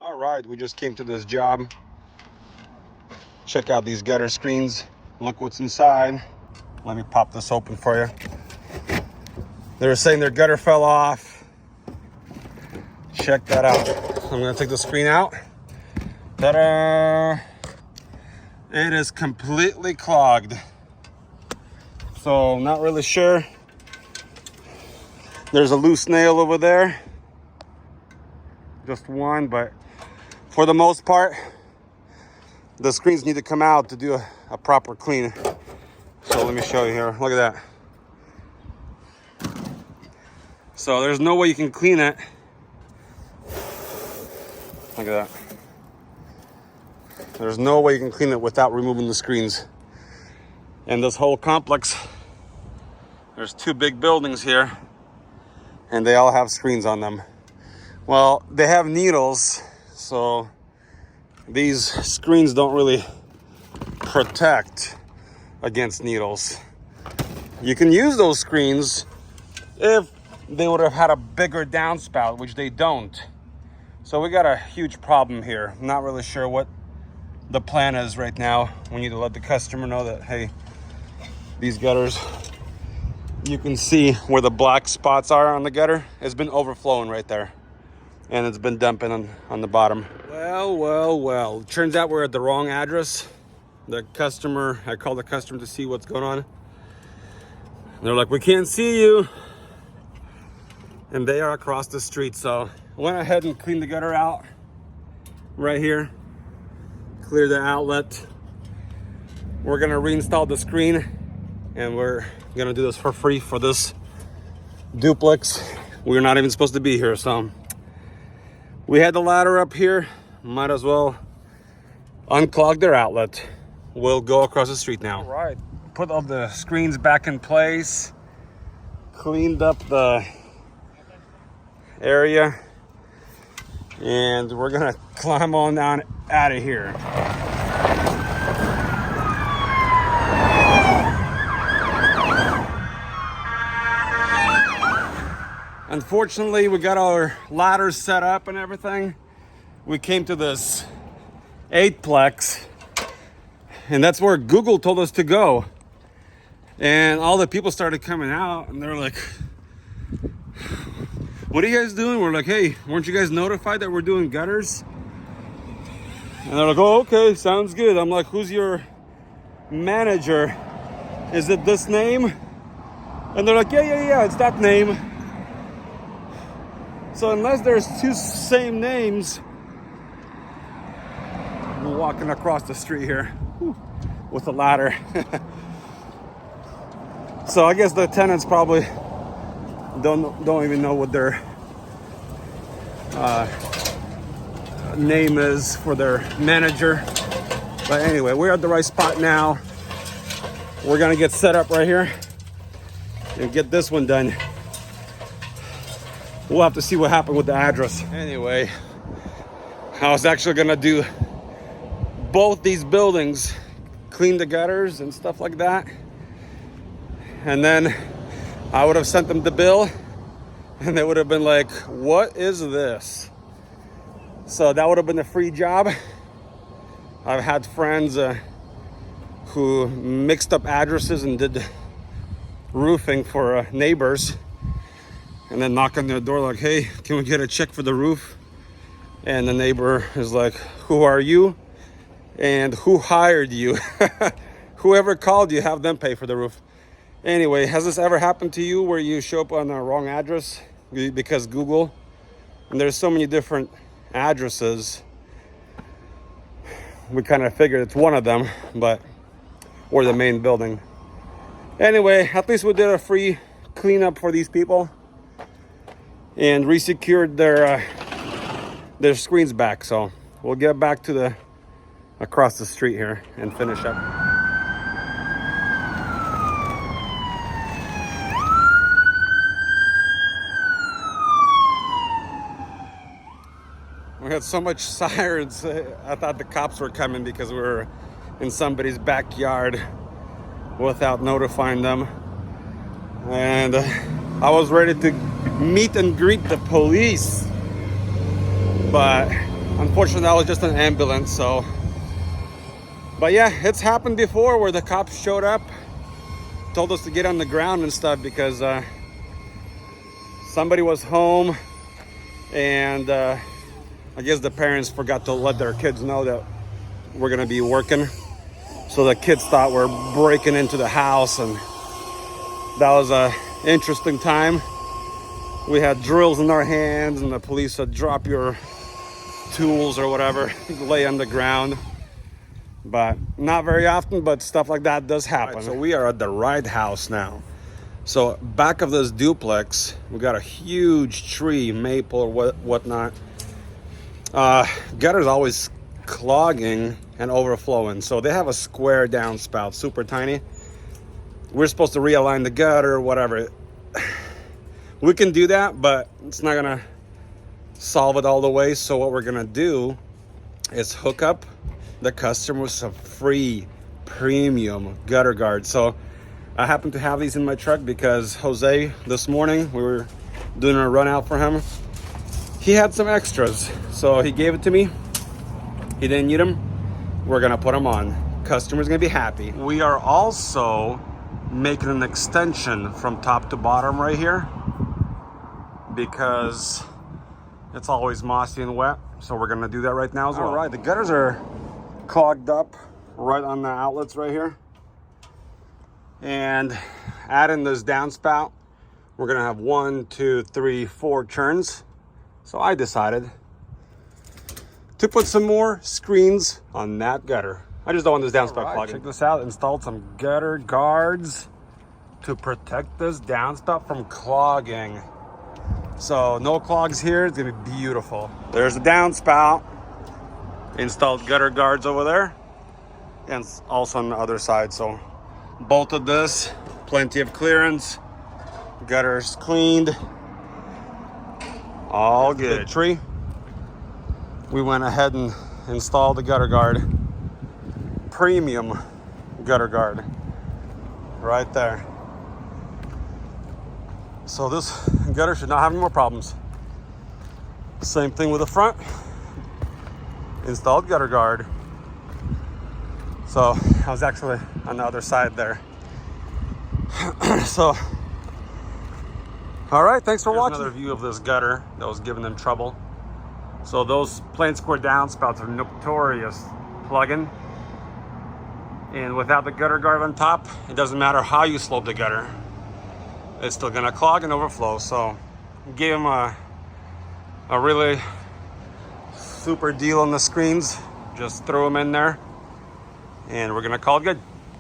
All right, we just came to this job. Check out these gutter screens. Look what's inside. Let me pop this open for you. They were saying their gutter fell off. Check that out. I'm gonna take the screen out. Ta-da! It is completely clogged. So not really sure. There's a loose nail over there. Just one, but for the most part, the screens need to come out to do a proper clean. So let me show you here. Look at that. So there's no way you can clean it. Look at that. There's no way you can clean it without removing the screens. And this whole complex, there's two big buildings here, and they all have screens on them. Well, they have needles, so these screens don't really protect against needles. You can use those screens if they would have had a bigger downspout, which they don't. So we got a huge problem here. I'm not really sure what the plan is right now. We need to let the customer know that, hey, these gutters, you can see where the black spots are on the gutter. It's been overflowing right there, and it's been dumping on the bottom. Well, turns out we're at the wrong address. I called the customer to see what's going on. They're like, we can't see you. And they are across the street. So I went ahead and cleaned the gutter out right here. Clear the outlet. We're gonna reinstall the screen, and we're gonna do this for free for this duplex. We're not even supposed to be here, so we had the ladder up here. Might as well unclog their outlet. We'll go across the street now. All right, put all the screens back in place, cleaned up the area, and we're gonna climb on down out of here. Unfortunately, we got our ladders set up and everything. We came to this 8-plex, and that's where Google told us to go. And all the people started coming out, and they're like, what are you guys doing? We're like, hey, weren't you guys notified that we're doing gutters? And they're like, oh, okay, sounds good. I'm like, who's your manager? Is it this name? And they're like, yeah, it's that name. So unless there's two same names, we're walking across the street here with a ladder. So I guess the tenants probably don't even know what their name is for their manager. But anyway, we're at the right spot now. We're gonna get set up right here and get this one done. We'll have to see what happened with the address. Anyway, I was actually gonna do both these buildings, clean the gutters and stuff like that, and then I would have sent them the bill, and they would have been like, what is this? So that would have been a free job. I've had friends who mixed up addresses and did roofing for neighbors, and then knock on their door like, hey, can we get a check for the roof? And the neighbor is like, who are you? And who hired you? Whoever called you, have them pay for the roof. Anyway, has this ever happened to you where you show up on the wrong address because Google? And there's so many different addresses. We kind of figured it's one of them, but or the main building. Anyway, at least we did a free cleanup for these people and resecured their screens back. So we'll get back to the across the street here and finish up. We had so much sirens. I thought the cops were coming because we were in somebody's backyard without notifying them. And I was ready to meet and greet the police, but Unfortunately, that was just an ambulance, so. But yeah, it's happened before where the cops showed up, told us to get on the ground and stuff because somebody was home, and I guess the parents forgot to let their kids know that we're gonna be working. So the kids thought we're breaking into the house, and that was a interesting time. We had drills in our hands, and the police said, drop your tools or whatever, lay on the ground. But not very often, but stuff like that does happen. Right, so we are at the right house now. So back of this duplex, we got a huge tree, maple or whatnot. Gutter's always clogging and overflowing. So they have a square downspout, super tiny. We're supposed to realign the gutter or whatever. We can do that, but it's not gonna solve it all the way. So what we're gonna do is hook up the customer with some free premium gutter guards. So I happen to have these in my truck because Jose, this morning, we were doing a run out for him. He had some extras, so he gave it to me. He didn't need them. We're gonna put them on. Customer's gonna be happy. We are also making an extension from top to bottom right here because it's always mossy and wet. So we're gonna do that right now as well. All right, the gutters are clogged up right on the outlets right here. And adding this downspout, we're gonna have 1, 2, 3, 4 turns. So I decided to put some more screens on that gutter. I just don't want this downspout clogging. Check this out, installed some gutter guards to protect this downspout from clogging. So no clogs here, it's gonna be beautiful. There's the downspout. Installed gutter guards over there and also on the other side. So bolted this, plenty of clearance, gutters cleaned, all good. The tree, we went ahead and installed the gutter guard, premium gutter guard right there. So this gutter should not have any more problems. Same thing with the front, installed gutter guard. So I was actually on the other side there. So, all right, thanks for watching. Another view of this gutter that was giving them trouble. So those plain square downspouts are notorious plugging. And without the gutter guard on top, it doesn't matter how you slope the gutter, it's still gonna clog and overflow. So gave them a really super deal on the screens. Just throw them in there and we're gonna call it good.